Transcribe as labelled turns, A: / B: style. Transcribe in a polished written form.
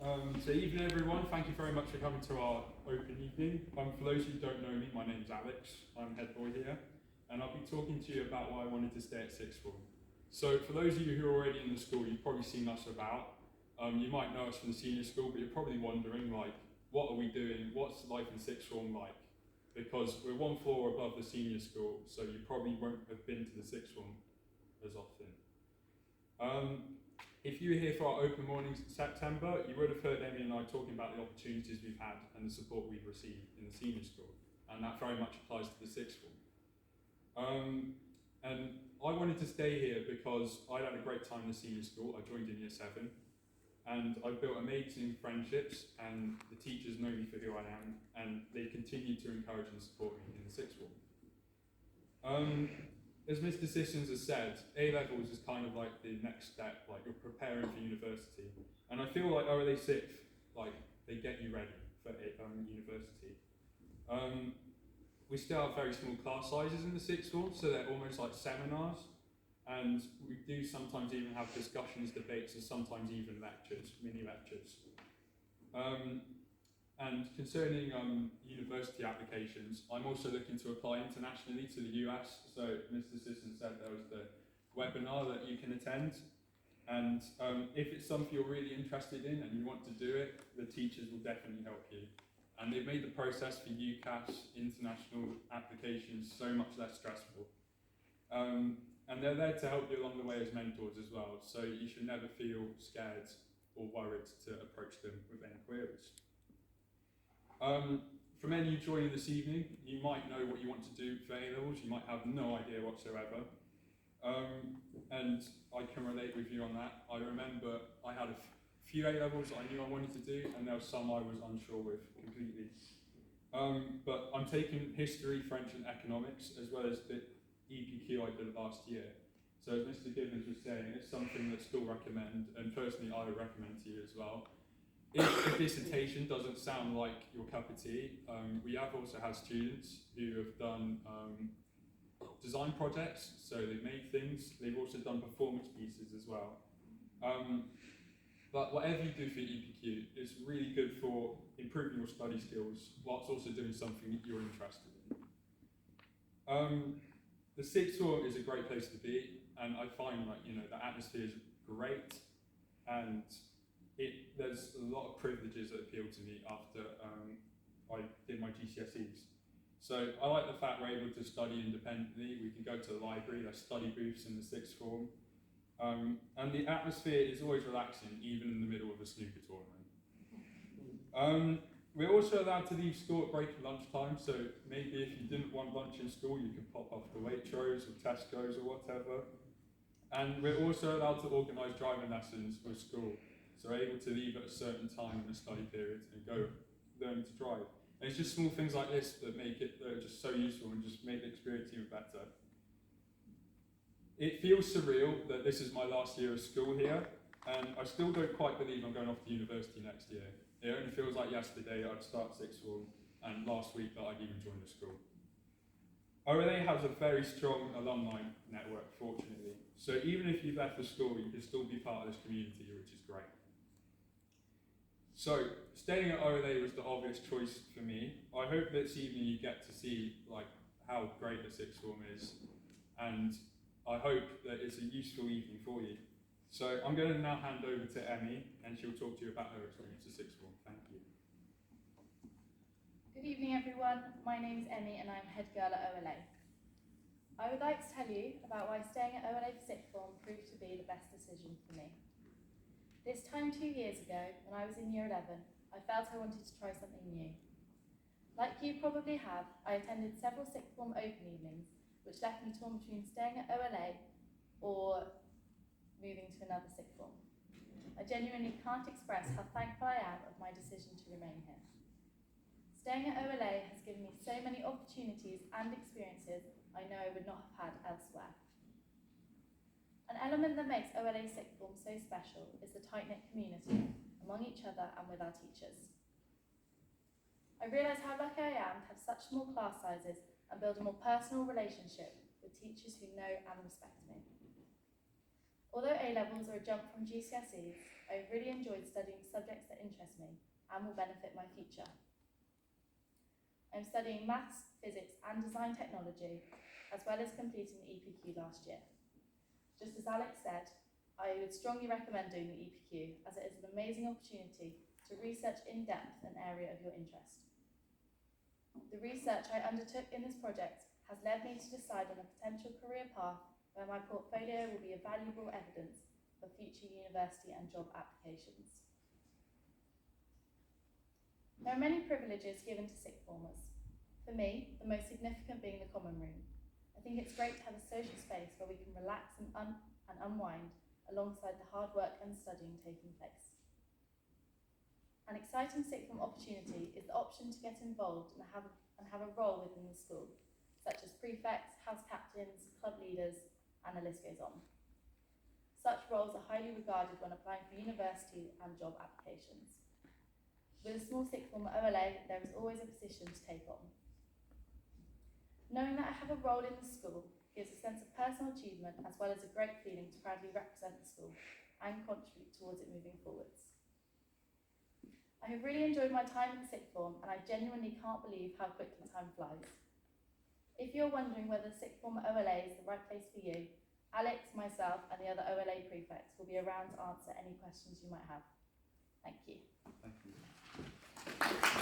A: So evening everyone, thank you very much for coming to our open evening. For those who don't know me, my name's Alex, I'm head boy here, and I'll be talking to you about why I wanted to stay at sixth form. So for those of you who are already in the school, you've probably seen us about. You might know us from the senior school, but you're probably wondering, like, what are we doing? What's life in sixth form like? Because we're one floor above the senior school, so you probably won't have been to the sixth form as often. If you were here for our open mornings in September, you would have heard Emmy and I talking about the opportunities we've had and the support we've received in the senior school, and that very much applies to the sixth form. And I wanted to stay here because I had a great time in the senior school. I joined in year 7, and I built amazing friendships, and the teachers know me for who I am, and they continue to encourage and support me in the sixth form. As Mr. Sissons has said, A-levels is kind of like the next step, like you're preparing for university. And I feel like OLA 6th, like they get you ready for university. We still have very small class sizes in the sixth form, so they're almost like seminars. And we do sometimes even have discussions, debates, and sometimes even lectures, mini lectures. And concerning university applications, I'm also looking to apply internationally to the US. So Mr. Sisson said there was the webinar that you can attend. And if it's something you're really interested in and you want to do it, the teachers will definitely help you. And they've made the process for UCAS international applications so much less stressful. And they're there to help you along the way as mentors as well. So you should never feel scared or worried to approach them with any queries. From any of you joining this evening, you might know what you want to do for A-levels, you might have no idea whatsoever. And I can relate with you on that. I remember I had a few A-levels I knew I wanted to do, and there were some I was unsure with completely. But I'm taking history, French and economics, as well as the EPQ I did last year. So as Mr. Gibbons was saying, it's something that school recommend, and personally I would recommend to you as well. If a dissertation doesn't sound like your cup of tea, we have also had students who have done design projects, so they've made things. They've also done performance pieces as well. But whatever you do for EPQ, it's really good for improving your study skills whilst also doing something that you're interested in. The sixth form is a great place to be, and I find that the atmosphere is great, and there's a lot of privileges that appeal to me after I did my GCSEs. So I like the fact we're able to study independently. We can go to the library, there's study booths in the sixth form. And the atmosphere is always relaxing, even in the middle of a snooker tournament. We're also allowed to leave school at break and lunchtime, so maybe if you didn't want lunch in school, you could pop off to Waitrose or Tesco's or whatever. And we're also allowed to organise driving lessons with school. So we're able to leave at a certain time in the study period and go learn to drive. And it's just small things like this that make it just so useful and just make the experience even better. It feels surreal that this is my last year of school here, and I still don't quite believe I'm going off to university next year. It only feels like yesterday I'd start sixth form, and last week that I'd even joined the school. OLA has a very strong alumni network, fortunately. So even if you've left the school, you can still be part of this community, which is great. So, staying at OLA was the obvious choice for me. I hope this evening you get to see how great the sixth form is, and I hope that it's a useful evening for you. So I'm going to now hand over to Emmy, and she'll talk to you about her experience at sixth form. Thank you.
B: Good evening everyone, my name's Emmy and I'm head girl at OLA. I would like to tell you about why staying at OLA for sixth form proved to be the best decision for me. This time 2 years ago, when I was in year 11, I felt I wanted to try something new. Like you probably have, I attended several sixth form open evenings, which left me torn between staying at OLA or moving to another sixth form. I genuinely can't express how thankful I am of my decision to remain here. Staying at OLA has given me so many opportunities and experiences I know I would not have had elsewhere. An element that makes OLA sixth form so special is the tight-knit community among each other and with our teachers. I realise how lucky I am to have such small class sizes and build a more personal relationship with teachers who know and respect me. Although A-levels are a jump from GCSEs, I've really enjoyed studying subjects that interest I'm studying maths, physics and design technology, as well as completing the EPQ last year. Just as Alex said, I would strongly recommend doing the EPQ as it is an amazing opportunity to research in depth an area of your interest. The research I undertook in this project has led me to decide on a potential career path where my portfolio will be a valuable evidence for future university and job applications. There are many privileges given to sixth formers. For me, the most significant being the common room. I think it's great to have a social space where we can relax and unwind alongside the hard work and studying taking place. An exciting sixth form opportunity is the option to get involved and have a role within the school, such as prefects, house captains, club leaders, and the list goes on. Such roles are highly regarded when applying for university and job applications. With a small sixth form at OLA, there is always a position to take on. Knowing that I have a role in the school gives a sense of personal achievement as well as a great feeling to proudly represent the school and contribute towards it moving forwards. I have really enjoyed my time in the sixth form and I genuinely can't believe how quickly time flies. If you're wondering whether sixth form at OLA is the right place for you, Alex, myself and the other OLA prefects will be around to answer any questions you might have. Thank you.
A: Thank you.